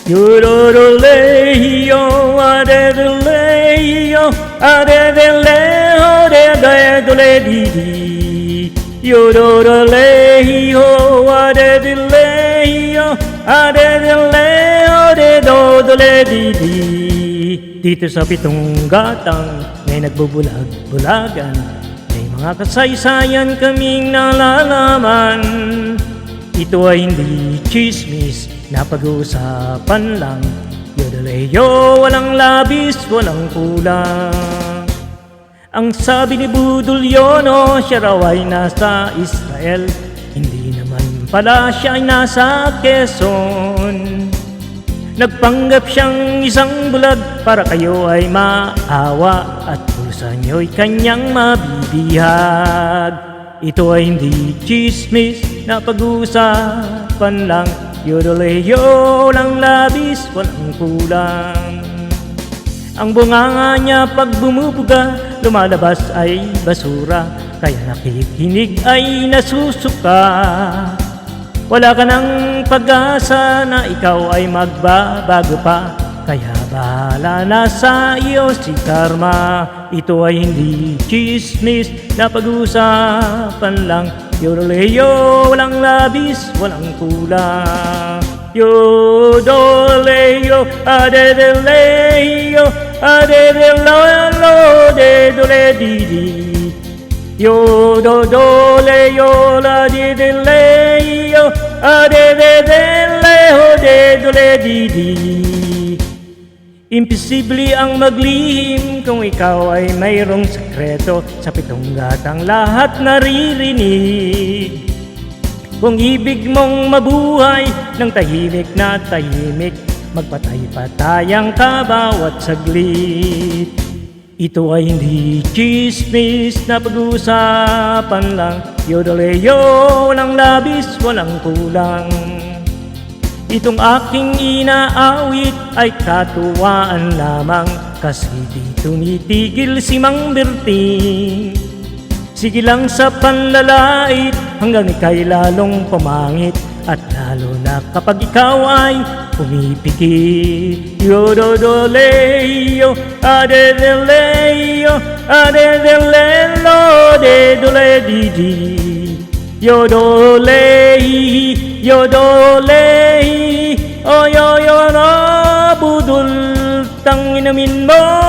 Yororoleo, adeleo, adeleo, adeleo, Yororoleo, adeleo, adeleo, adeleo. Dito sa pitong gatang may nagbubulag-bulagan, may mga kasaysayan kaming nalalaman. Ito ay hindi chismis na pag-uusapan lang. Yodeleo, walang labis, walang kulang. Ang sabi ni Budulyono, siya raw ay nasa Israel, hindi naman pala siya ay nasa Quezon. Nagpanggap siyang isang bulag para kayo ay maawa at pulsa niyo'y kanyang mabibihag. Ito ay hindi chismis na pag-uusapan lang. Yodeleo, walang labis, walang kulang. Ang bunganga niya pag bumubuga, lumalabas ay basura, kaya nakikinig ay nasusuka. Wala ka ng pag-asa na ikaw ay magbabago pa, kaya bahala na sa iyo si karma. Ito ay hindi chismis na pag-usapan lang. Yodeleo, walang labis, walang kulang. Yodeleo, adeleo, adeleo, adeleo, Yodeleo, adeleo, adeleo. Imposible ang maglihim kung ikaw ay mayroong sekreto. Sa pitong gatang lahat naririnig. Kung ibig mong mabuhay ng tahimik na tahimik, magpatay-patayang ka bawat saglit. Ito ay hindi chismis na pag-uusapan lang. Yodeleo, walang labis, walang kulang. Itong aking inaawit ay katuwaan lamang, kasi di tumitigil si Mang Berting. Sige lang sa panlalait hanggang ika'y lalong pumangit, at lalo na kapag ikaw ay pumipikit. Yodeleo, adeleo, adeleo, adeleo. Yodeleo, yodeleo, oy, oy, oy, budol, tanginamin mo.